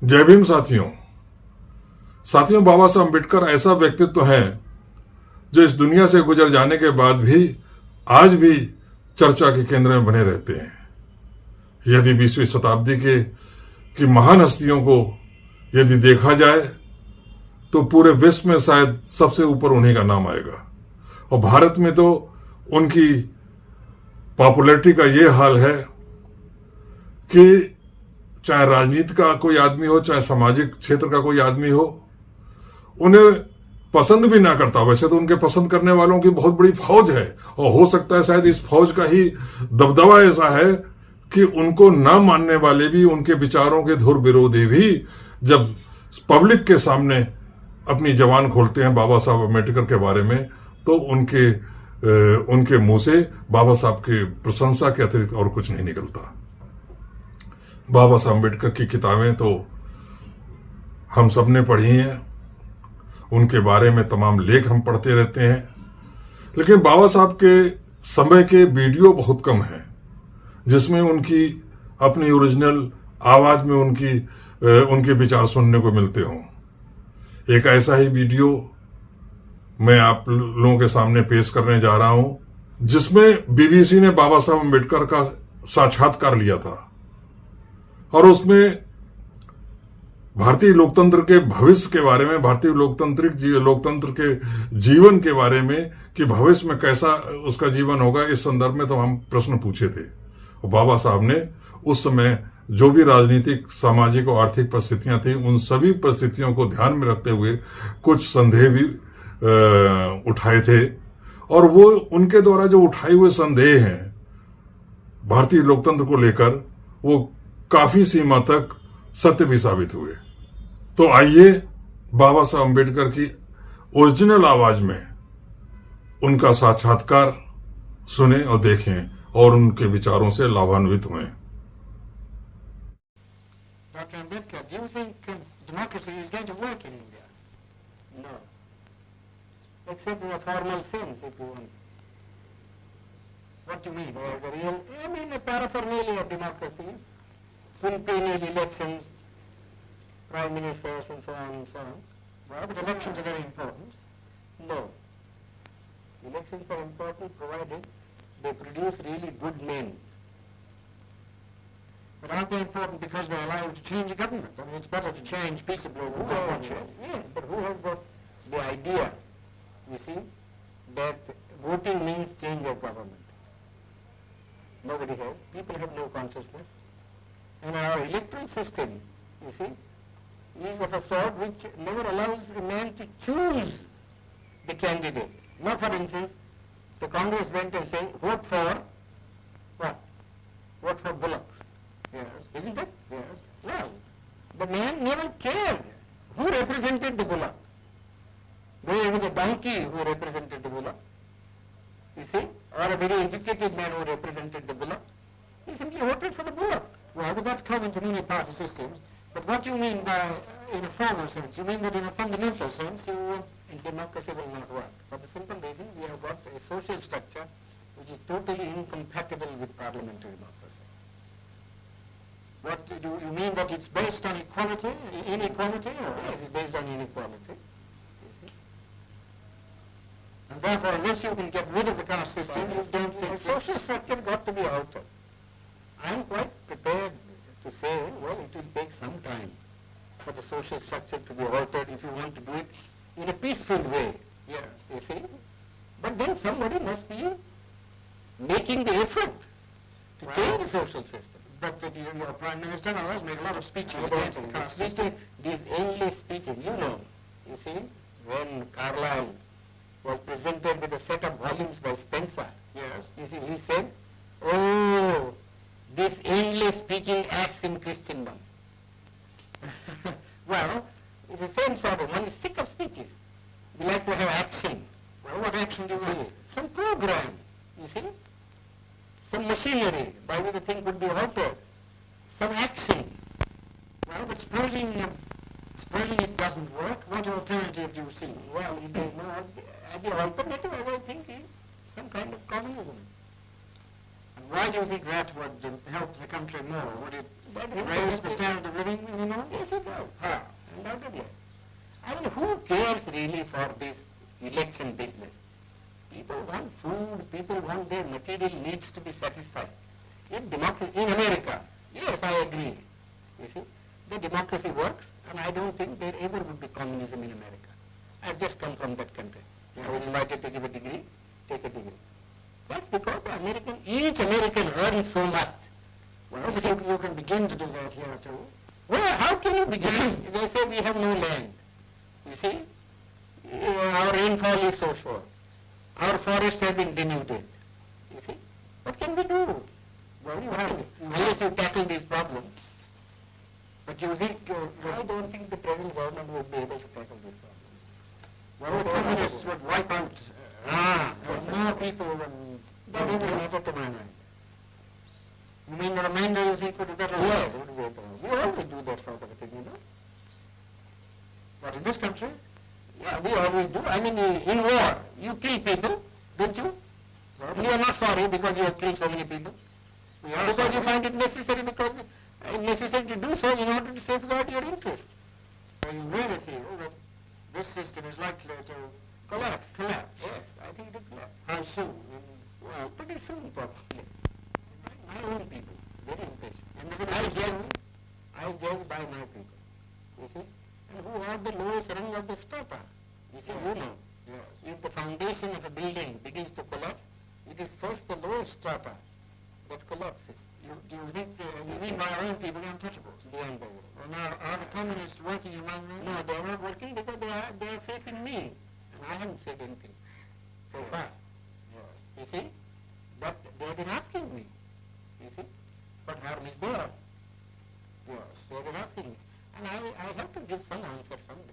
जय भीम साथियों। साथियों, बाबा साहब अम्बेडकर ऐसा व्यक्तित्व है जो इस दुनिया से गुजर जाने के बाद भी आज भी चर्चा के केंद्र में बने रहते हैं। यदि 20वीं शताब्दी के की महान हस्तियों को यदि देखा जाए तो पूरे विश्व में शायद सबसे ऊपर उन्हीं का नाम आएगा। और भारत में तो उनकी पॉपुलैरिटी का ये हाल है कि चाहे राजनीति का कोई आदमी हो, चाहे सामाजिक क्षेत्र का कोई आदमी हो, उन्हें पसंद भी ना करता। वैसे तो उनके पसंद करने वालों की बहुत बड़ी फौज है और हो सकता है शायद इस फौज का ही दबदबा ऐसा है कि उनको ना मानने वाले भी, उनके विचारों के धुर विरोधी भी जब पब्लिक के सामने अपनी जबान खोलते हैं बाबा साहब अम्बेडकर के बारे में, तो उनके मुंह से बाबा साहब की प्रशंसा के अतिरिक्त और कुछ नहीं निकलता। बाबा साहब अम्बेडकर की किताबें तो हम सब ने पढ़ी हैं, उनके बारे में तमाम लेख हम पढ़ते रहते हैं, लेकिन बाबा साहब के समय के वीडियो बहुत कम हैं जिसमें उनकी अपनी ओरिजिनल आवाज में उनके विचार सुनने को मिलते हों। एक ऐसा ही वीडियो मैं आप लोगों के सामने पेश करने जा रहा हूं जिसमें बीबीसी ने बाबा साहब अम्बेडकर का साक्षात्कार लिया था और उसमें भारतीय लोकतंत्र के भविष्य के बारे में, भारतीय लोकतंत्र के जीवन के बारे में कि भविष्य में कैसा उसका जीवन होगा, इस संदर्भ में तो हम प्रश्न पूछे थे। और बाबा साहब ने उस समय जो भी राजनीतिक, सामाजिक और आर्थिक परिस्थितियां थी, उन सभी परिस्थितियों को ध्यान में रखते हुए कुछ संदेह भी उठाए थे। और वो उनके द्वारा जो उठाए हुए संदेह हैं भारतीय लोकतंत्र को लेकर, वो काफी सीमा तक सत्य भी साबित हुए। तो आइए बाबा साहब अम्बेडकर की ओरिजिनल आवाज में उनका साक्षात्कार सुने और देखें और उनके विचारों से लाभान्वित हुए। Dr. Ambedkar, do you think democracy is going to work in India? No. Except in a formal sense, if you want. What do you mean? The real, I mean, a paraphernalia of democracy, quinquennial elections, prime ministers, and so on and so on. Well, but elections are very important. No. Elections are important provided they produce really good men. But aren't they important because they allow you to change a government? I mean, it's better to change peaceably than Who not has, change. yes, but who has got the idea, you see, that voting means change of government? Nobody has. People have no consciousness. And our electoral system, you see, is of a sort which never allows a man to choose the candidate. Now, for instance, the Congress went and said, vote for what? Vote for Bullock. Yes. Isn't it? Yes. Well, the man never cared who represented the Bullock. Whether it was a donkey who represented the Bullock, you see, or a very educated man who represented the Bullock. He simply voted for the Bullock. Well, but that's common to many party systems. But what do you mean by, in a formal sense? You mean that in a fundamental sense, And democracy will not work. For the simple reason we have got a social structure which is totally incompatible with parliamentary democracy. What do you mean, that it's based on equality, inequality, or It is based on inequality. You see. and therefore, unless you can get rid of the caste system, you don't The think social structure got to be altered. I am quite prepared to say, well, it will take some time for the social structure to be altered if you want to do it in a peaceful way. Yes. You see? But then somebody must be making the effort to Well, change the social system. But your Prime Minister and others make a lot of speeches I don't against the think caste these system. these endless speeches, you know, you see, when Carlyle was presented with a set of volumes by Spencer, Yes. you see, he said, oh, this endless speaking acts in Christendom. Well, It's the same sort of, one is sick of speeches. We like to have action. well, what action do you See, want? some program, you see, some machinery by which the thing could be altered, some action. Well, but supposing it doesn't work, what alternative do you see? Well, it is not, the alternative, as I think, is some kind of communism. And why do you think that would help the country more? Would it That raise the standard of living any more? Yes, it does. How? Undoubtedly. I mean, who cares really for this election business? People want food, people want their material needs to be satisfied. In democracy, in America, yes, I agree. You see, the democracy works, and I don't think there ever would be communism in America. I've just come from that country. I was invited to give a degree, take a degree. That's because each American earns so much. Well, do you think you can begin to do that here too? Well, how can you begin? They say we have no land. You see, our rainfall is so short. Our forests have been denuded. You see, what can we do? Well, you have. Unless you tackle these problems. But you think I don't think the present government would be able to tackle this problem. well, the communists would wipe out more people than That is a matter to my mind. You mean the remainder you think would be better? Yes, it would be better. We always do that sort of a thing, you know. But in this country, Yeah, we always do. I mean, in war, you kill people, don't you? And you are not sorry because you have killed so many people. we are Because you sorry. find it necessary because necessary to do so in order to safeguard your interest. So you really feel that this system is likely to Collapse. collapse. Yes, I think it will collapse. How soon? Well, pretty soon probably. My own people, very impatient. And I judge by my people. You see? And who are the lowest rung of the strata? You see, you know. Yes. If the foundation of a building begins to collapse, it is first the lowest strata that collapses. Do you think, you mean by our own people, the untouchables? The unbelievable. Well, now, are the communists working among them? No, they are not working because they have faith in me. And I haven't said anything so far. Yes. You see? But they have been asking me. You see? What harm is there? Yes. They have been asking me. And I have to give some answer someday.